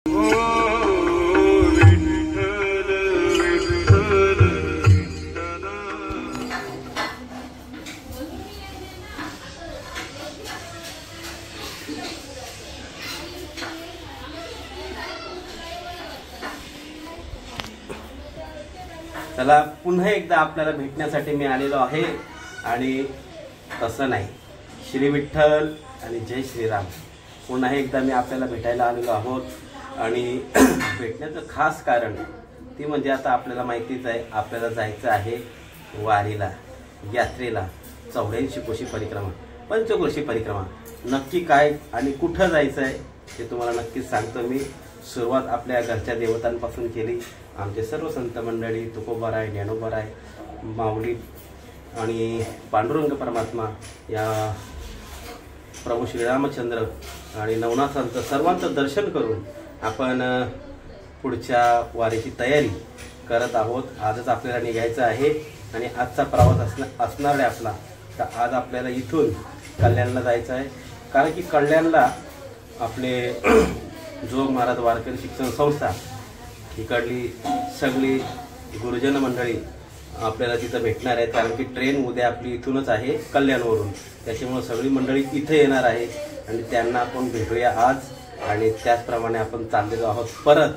चला पुन्हा एकदा आपल्याला भेटण्यासाठी मी आलेलो आहे आणि तसं नाही, श्री विठ्ठल आणि जय श्रीराम. पुन्हा एकदा मी आपल्याला भेटायला आलेलो आहोत आणि भेटण्याचं खास कारण ती म्हणजे आता आपल्याला माहितीच आहे, आपल्याला जायचं आहे वारीला, यात्रेला, 84 कोशी परिक्रमा, पंचक्रोशी परिक्रमा. नक्की काय आणि कुठं जायचं आहे ते तुम्हाला नक्कीच सांगतो मी. सुरुवात आपल्या घरच्या देवतांपासून केली. आमचे सर्व संत मंडळी, तुकोबाराय, ज्ञानोबाराय, माऊली आणि पांडुरंग परमात्मा, या प्रभू श्रीरामचंद्र आणि नवनाथांचं सर्वांचं दर्शन करून आपण पुढच्या वारीची तयारी करत आहोत. आजच आपल्याला निघायचं आहे आणि आजचा प्रवास असणार आहे आपला. तर आज आपल्याला इथून कल्याणला जायचं आहे, कारण की कल्याणला आपले जोग महाराज वारकरी शिक्षण संस्था, इकडली सगळी गुरुजन मंडळी आपल्याला तिथं भेटणार आहेत. कारण की ट्रेन उद्या आपली इथूनच आहे कल्याणवरून, त्याच्यामुळे सगळी मंडळी इथे येणार आहे आणि त्यांना आपण भेटूया आज. आणि त्याचप्रमाणे आपण चाललेलो आहोत परत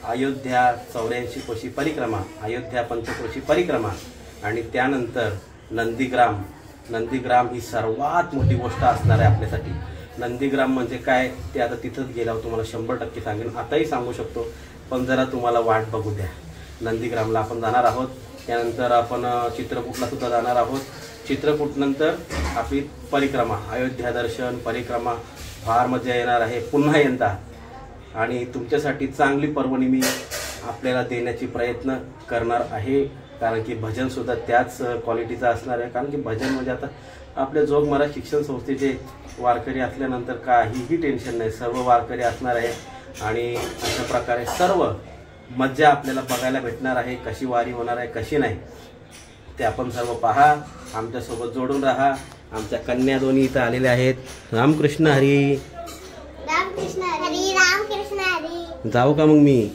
अयोध्या 84 कोशी परिक्रमा, अयोध्या पंचक्रोशी परिक्रमा आणि त्यानंतर नंदीग्राम. नंदीग्राम ही सर्वात मोठी गोष्ट असणार आहे आपल्यासाठी. नंदीग्राम म्हणजे काय ते आता तिथंच गेल्यावर तुम्हाला 100% सांगेन, आताही सांगू शकतो, पण जरा तुम्हाला वाट बघू द्या. नंदीग्रामला आपण जाणार आहोत, त्यानंतर आपण चित्रकूटला सुद्धा जाणार आहोत. चित्रकूटनंतर आपली परिक्रमा, अयोध्या दर्शन, परिक्रमा, फार मजा येणार आहे पुन्हा यंदा. आणि तुमच्यासाठी चांगली पर्वणी मी आपल्याला देण्याची प्रयत्न करणार आहे, कारण की भजनसुद्धा त्याच क्वालिटीचं असणार आहे. कारण की भजन म्हणजे आता आपल्या जोग महाराज शिक्षण संस्थेचे वारकरी असल्यानंतर काहीही टेन्शन नाही, सर्व वारकरी असणार आहे आणि अशा प्रकारे सर्व मज्जा आपल्याला बघायला भेटणार आहे. कशी वारी होणार आहे, कशी नाही, ते आपण सर्व पहा, आमच्यासोबत जोडून राहा. आमच्या कन्या दोन्ही इथं आलेल्या आहेत. रामकृष्ण हरी. रामकृष्ण हरी. रामकृष्ण हरी. जाऊ का मग मी?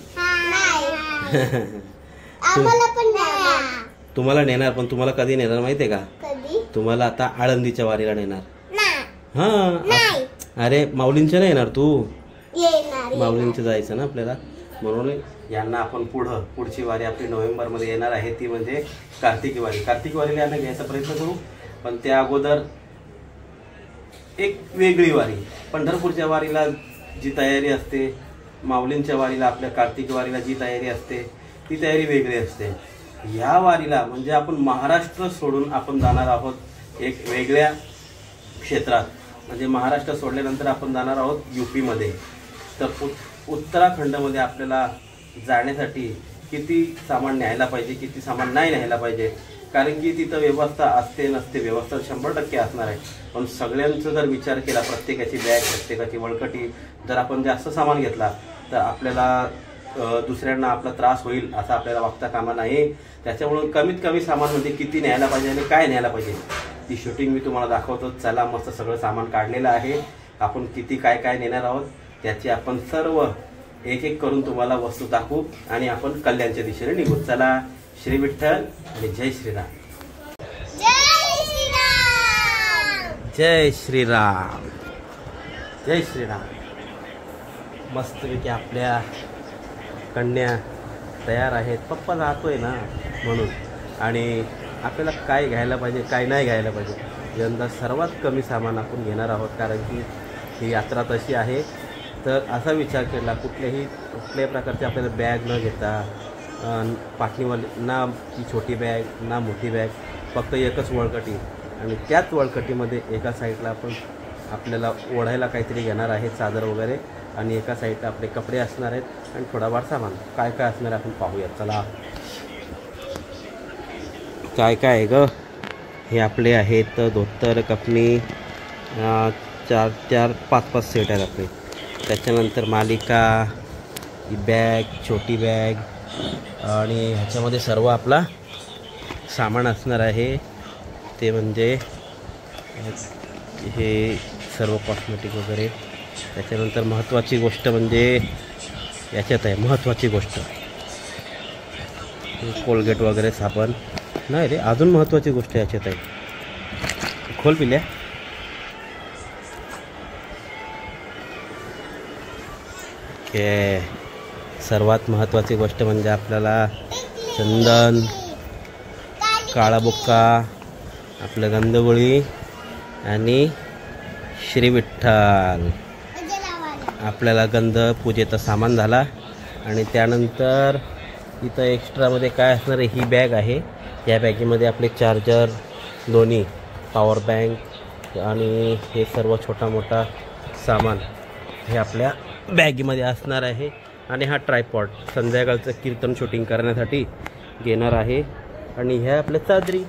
आम्हाला पण तुम्हाला नेणार, पण तुम्हाला कधी नेणार माहितीये का? कधी? तुम्हाला आता आळंदीच्या वारीला नेणार. नाही. अरे माऊलींच्या नाही येणार तू? येणार. माऊलींच्या जायचं ना आपल्याला, म्हणून यांना आपण पुढची वारी आपली नोव्हेंबरमध्ये येणार आहे, ती म्हणजे कार्तिकी वारी. कार्तिकी वारीला यांना घ्यायचा प्रयत्न करू, पण त्या अगोदर एक वेगळी वारी, पंढरपूरच्या वारीला जी तयारी असते, माऊलींच्या वारीला, आपल्या कार्तिकी वारीला जी तयारी असते ती तयारी वेगळी असते. या वारीला म्हणजे आपण महाराष्ट्र सोडून आपण जाणार आहोत एक वेगळ्या क्षेत्रात. म्हणजे महाराष्ट्र सोडल्यानंतर आपण जाणार आहोत UP-मध्ये. तर उत्तराखंडमध्ये आपल्याला जाण्यासाठी किती सामान न्यायला पाहिजे, किती सामान नाही न्यायला पाहिजे, कारण की तिथं व्यवस्था असते नसते, व्यवस्था 100% असणार आहे. पण सगळ्यांचा जर विचार केला, प्रत्येकाची बॅग, प्रत्येकाची वळकटी, जर आपण जास्त सामान घेतला तर आपल्याला दुसऱ्यांना आपला त्रास होईल असं आपल्याला वागता कामा नाही. त्याच्यामुळे कमीत कमी सामान म्हणजे किती न्यायला पाहिजे आणि काय न्यायला पाहिजे ती शूटिंग मी तुम्हाला दाखवतो. चला, मस्त सगळं सामान काढलेलं आहे. आपण किती काय काय नेणार आहोत त्याची आपण सर्व एक एक करून तुम्हाला वस्तू दाखवू आणि आपण कल्याणच्या दिशेने निघू. चला, श्री विठ्ठल आणि जय श्रीराम. जय श्रीराम. जय श्रीराम. जय श्रीराम. मस्तपैकी आपल्या कन्या तयार आहेत. पप्पा जातोय ना म्हणून. आणि आपल्याला काय घ्यायला पाहिजे, काय नाही घ्यायला पाहिजे, यंदा सर्वात कमी सामान आपण घेणार आहोत, कारण की ही यात्रा तशी आहे. तर असा विचार केला, कुठल्याही प्रकारची आपल्याला बॅग न घेता, पाठीवाली ना ती छोटी बॅग ना मोठी बॅग, फक्त एकच वळकटी आणि त्याच वळकटीमध्ये एका साईडला आपल्याला ओढायला काहीतरी घेणार आहे, चादर वगैरे, आणि एका साईडला आपले कपडे असणार आहेत आणि थोडाफार सामान. काय काय असणार आपण पाहूयात. चला, काय काय आहे ग? हे आपले आहेत धोतर, कपनी, 4-5 सेट आहेत आपले. त्याच्यानंतर मालिका, ही बॅग, छोटी बॅग, आणि ह्याच्यामध्ये सर्व आपला सामान असणार आहे. ते म्हणजे हे सर्व कॉस्मेटिक वगैरे. त्याच्यानंतर महत्त्वाची गोष्ट म्हणजे याच्यात आहे महत्त्वाची गोष्ट. कोलगेट वगैरे साबण नाही रे, अजून महत्त्वाची गोष्ट याच्यात आहे. खोल पिल्या. ओके, सर्वात महत्त्वाची गोष्ट म्हणजे आपल्याला चंदन, काळा बुक्का, आपलं गंधगोळी आणि श्री विठ्ठल. आपल्याला गंध पूजेचं सामान झाला. आणि त्यानंतर इथं एक्स्ट्रामध्ये काय असणार आहे, ही बॅग आहे. या बॅगेमध्ये आपले चार्जर दोन्ही, पॉवर बँक आणि हे सर्व छोटा मोठा सामान हे आपल्या बॅगेमध्ये असणार आहे. आणि हा ट्रायपॉड संध्याकाळचं कीर्तन शूटिंग करण्यासाठी घेणार आहे. आणि ह्या आपल्या चादरी,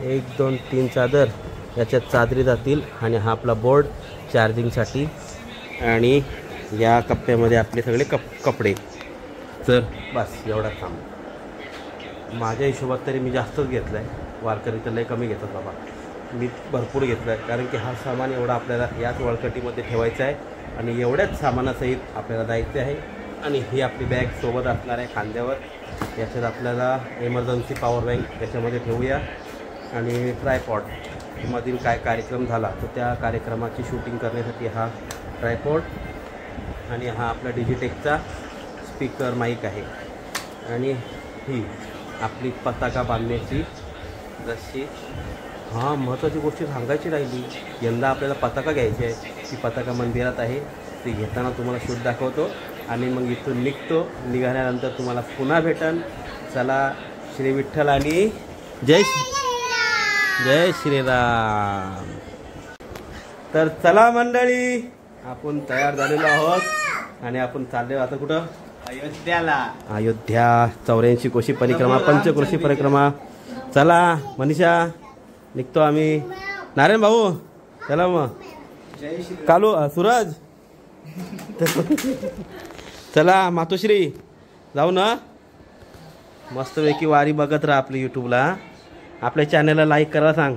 1 2 3 चादर याच्यात चादरी जातील. आणि हा आपला बोर्ड चार्जिंगसाठी. आणि या कप्प्यामध्ये आपले सगळे कपडे. तर बस एवढा काम. माझ्या हिशोबात तरी मी जास्तच घेतलं आहे. वारकरी तर लय कमी घेतात बाबा, मी भरपूर घेतलं आहे. कारण की हा सामान एवढा आपल्याला याच वळकटीमध्ये ठेवायचा आहे आणि एवढ्याच सामानासहित आपल्याला जायचं आहे. आणि ही आपली बॅग सोबत असणार आहे खांद्यावर. याच्यात आपल्याला एमर्जन्सी पॉवर बँक याच्यामध्ये ठेवूया. आणि ट्रायपॉडमधील काय कार्यक्रम झाला तर त्या कार्यक्रमाची शूटिंग करण्यासाठी हा ट्रायपॉड. आणि हा आपला डिजिटेकचा स्पीकर माईक आहे. आणि ही आपली पताका बांधण्याची रस्सी. हां, महत्त्वाची गोष्ट सांगायची राहिली, यंदा आपल्याला पताका घ्यायची आहे. ती पताका मंदिरात आहे, ती घेताना तुम्हाला शूट दाखवतो. आणि मग इथून निघतो. निघाल्यानंतर तुम्हाला पुन्हा भेटन. चला, श्री विठ्ठल आणि जय श्रीराम. तर चला मंडळी, आपण तयार झालेलो आहोत आणि आपण चाललो आता कुठं, अयोध्याला. अयोध्या 84 कोशी परिक्रमा, पंचक्रोशी परिक्रमा. चला मनीषा, निघतो आम्ही. नारायण भाऊ चला मग. कालू सूरज चला. मातोश्री जाऊ ना. मस्तपैकी वारी बघत राहा आपल्या यूट्यूबला. आपल्या चॅनलला लाईक करायला सांग.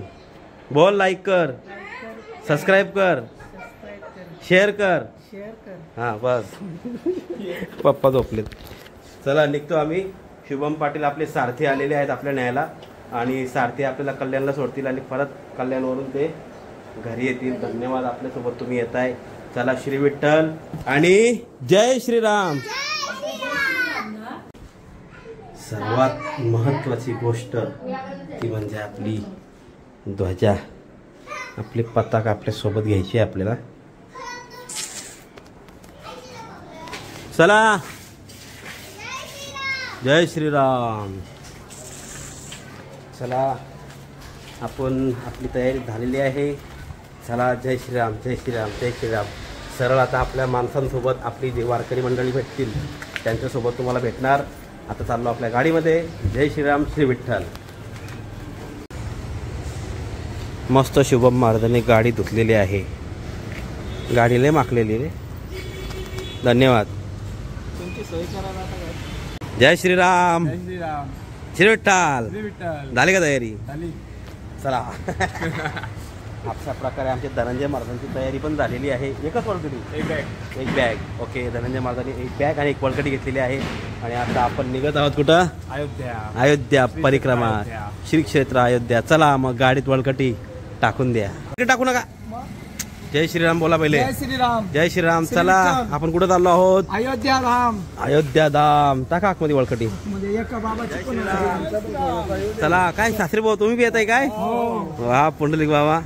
बोल, लाईक कर, सबस्क्राईब कर, शेअर कर. हां बस. पप्पा झोपलेत. चला निघतो आम्ही. शुभम पाटील आपले सारथी आलेले आहेत आपल्या न्यायला. आणि सारथी आपल्याला कल्याणला सोडतील आणि परत कल्याणवरून ते घरी येतील. धन्यवाद, आपल्यासोबत तुम्ही येत आहे. चला, श्री विठ्ठल आणि जय श्रीराम. सर्वात महत्त्वाची गोष्ट ती म्हणजे आपली ध्वजा, आपली पताका आपल्यासोबत घ्यायची आहे आपल्याला. चला, जय श्रीराम. चला, आपण आपली तयारी झालेली आहे. चला, जय श्रीराम, जय श्रीराम, जय श्रीराम. सरळ आता आपल्या माणसांसोबत आपली जे वारकरी मंडळी भेटतील त्यांच्यासोबत तुम्हाला भेटणार. आता चाललो आपल्या गाडीमध्ये. जय श्रीराम, श्री विठ्ठल. मस्त शुभम महाराजांनी गाडी धुतलेली आहे. गाडी लय माखलेली रे. धन्यवाद. तुमची सोय करायला. जय श्रीराम, जय श्रीराम, श्री विठ्ठल. श्री विठ्ठल. झाली का तयारी? झाली. चला. अशा प्रकारे आमच्या धनंजय महाराजांची तयारी पण झालेली आहे. एकच वळकटी, एक बॅग. ओके, धनंजय महाराजांनी एक बॅग आणि एक वळकटी घेतलेली आहे. आणि आता आपण निघत आहोत कुठं? अयोध्या परिक्रमा, श्री क्षेत्र अयोध्या. चला मग, गाडीत वळकटी टाकून द्या. टाकू नका. जय श्रीराम बोला पहिले. जय श्रीराम, जय श्रीराम. चला, आपण कुठं चाललो आहोत? अयोध्या धाम. अयोध्या धाम. टाका आतमध्ये वळकटी. म्हणजे एक बाबाची पण. चला, काय सासरे भाऊ तुम्ही बी येत आहे काय? वा, पुंडलिक बाबा.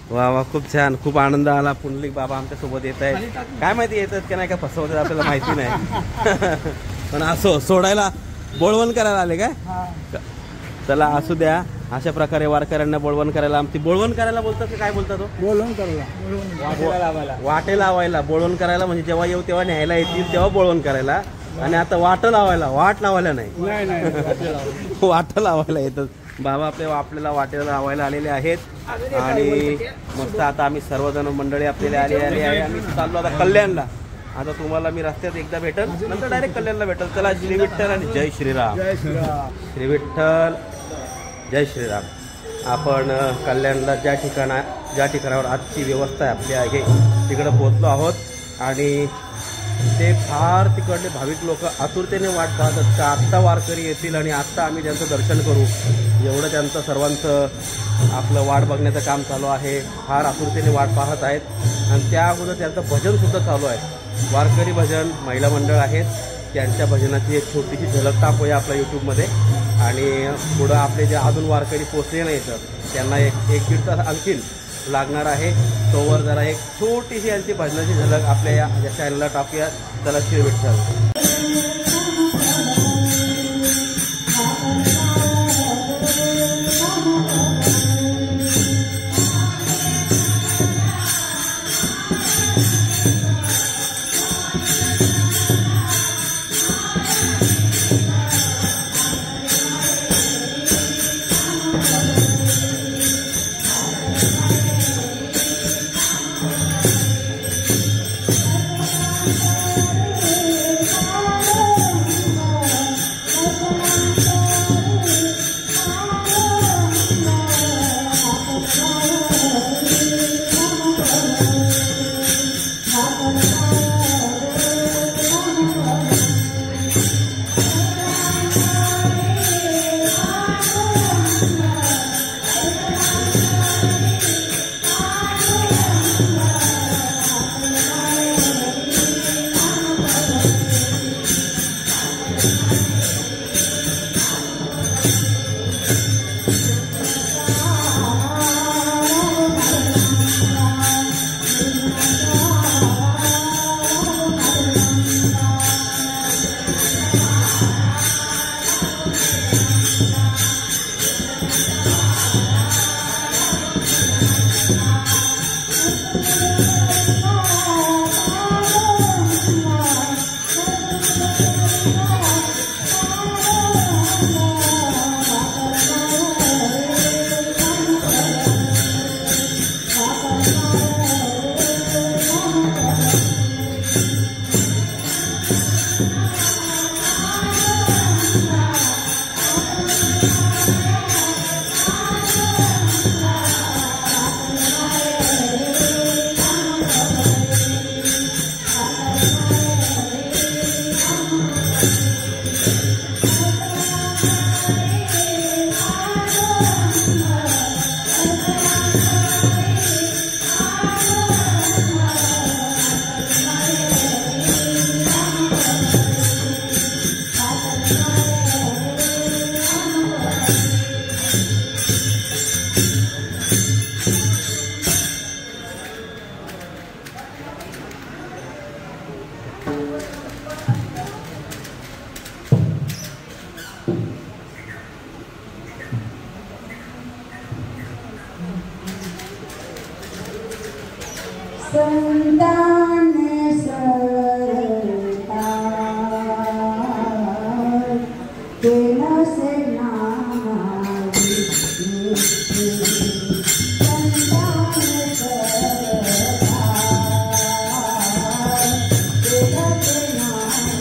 वा वा, खूप छान, खूप आनंद आला. पुंडलिक बाबा आमच्या सोबत येत आहेत. काय माहिती येतात का नाही, का फसवतात आपल्याला माहिती नाही. पण असो, सोडायला बोळवण करायला आले काय? चला, असू द्या. अशा प्रकारे वारकऱ्यांना बोळवण करायला. आमची बोळवण करायला बोलतात का काय बोलतात? बोलवून करायला, वाटे लावायला. बोळवण करायला म्हणजे जेव्हा येऊ तेव्हा न्यायला येतील तेव्हा बोळवण करायला. आणि आता वाट लावायला, वाट लावायला नाही, वाट लावायला येतात. बाबा आपल्याला वाटेला लावायला आलेले आहेत. आणि मस्त आता आम्ही सर्वजण मंडळी आपल्याला आलेली आहे. आम्ही चाललो आता कल्याणला. आता तुम्हाला मी रस्त्यात एकदा भेटल, नंतर डायरेक्ट कल्याणला भेटल. चला, श्री विठ्ठल आणि जय श्रीराम. श्री विठ्ठल, जय श्रीराम. आपण कल्याणला ज्या ठिकाणावर आजची व्यवस्था आपली आहे तिकडं पोहोचलो आहोत. आणि ते फार तिकडले भाविक लोक आतुरतेने वाट पाहतात का आत्ता वारकरी येतील आणि आत्ता आम्ही त्यांचं दर्शन करू. एवढं त्यांचं सर्वांचं आपलं वाट बघण्याचं काम चालू आहे. फार आतुरतेने वाट पाहत आहेत आणि त्या अगोदर त्यांचं भजनसुद्धा चालू आहे. वारकरी भजन महिला मंडळ आहेत, त्यांच्या भजनाची एक छोटीशी झलक टाकूया आपल्या यूट्यूबमध्ये. आणि पुढं आपले जे अजून वारकरी पोचले नाही तर त्यांना एक 1-1.5 तास आणखीन लागणार आहे. तोवर जरा एक छोटीशी यांची भजनाची झलक आपल्या या चॅनलला टाकूया. चला श्री विठ्ठल. संतान सरता तेना से नारी संतान सरता तेना से नारी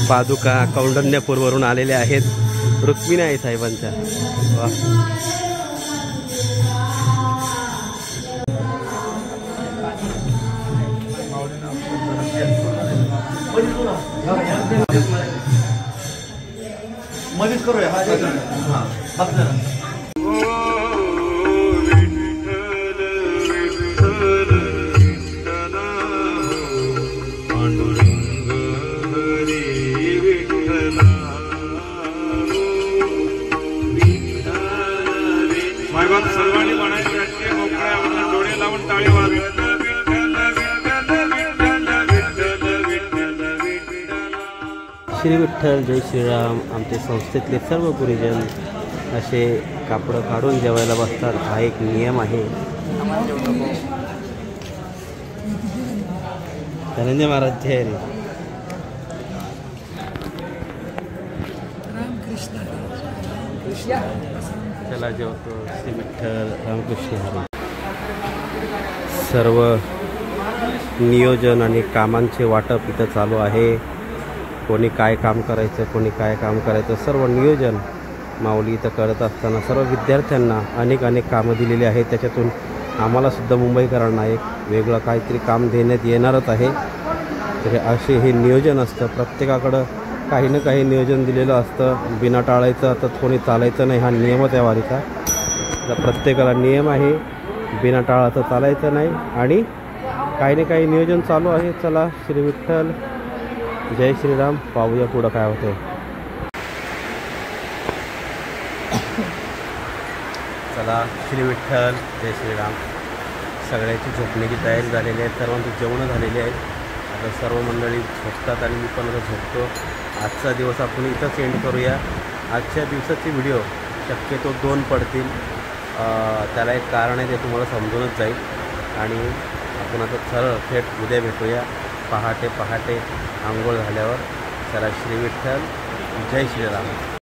पादुका कौंडण्यपूरवरून आलेल्या आहेत रुक्मिणी आई साहेबांच्या. वा. मध्येच करूया. मायबाप सर्वांनी म्हणायचे राजकीय मोकळ्या डोळे लावून टाळी वाजवा. श्री विठ्ठल जय श्रीराम. आमचे संस्थेतले सर्व गुरुजन असे कापडं काढून जेवायला बसतात. हा एक नियम आहे. धनंजय महाराज जय रे. चला जेवतो. श्री विठ्ठल रामकृष्ण हरी. सर्व नियोजन आणि कामांचे वाटप इथं चालू आहे. कोणी काय काम करायचं, कोणी काय काम करायचं, सर्व नियोजन माऊली इथं करत असताना सर्व विद्यार्थ्यांना अनेक कामं दिलेली आहेत. त्याच्यातून आम्हालासुद्धा मुंबईकरांना एक वेगळं काहीतरी काम देण्यात येणारच आहे. तर असे हे नियोजन असतं. प्रत्येकाकडं काही ना काही नियोजन दिलेलं असतं. बिना टाळायचं आता कोणी चालायचं नाही, हा नियमच आहे वारीचा. तर प्रत्येकाला नियम आहे, बिना टाळाचं चालायचं नाही आणि काही ना काही नियोजन चालू आहे. चला श्री विठ्ठल जय श्रीराम. पाहूया पुढं काय होतं. चला श्री विठ्ठल जय श्रीराम. सगळ्याची झोपण्याची तयारी झालेली आहे. सर्वांची जेवणं झालेली आहेत. आता सर्व मंडळी झोपतात आणि मी पण आता झोपतो. आजचा दिवस आपण इथंच एंड करूया. आजच्या दिवसाची व्हिडिओ शक्यतो 2 पडतील. त्याला एक कारण आहे, ते तुम्हाला समजूनच जाईल. आणि आपण आता सरळ थेट उद्या भेटूया पहाटे आंघोळ झाल्यावर. चला श्री विठ्ठल जय श्रीराम.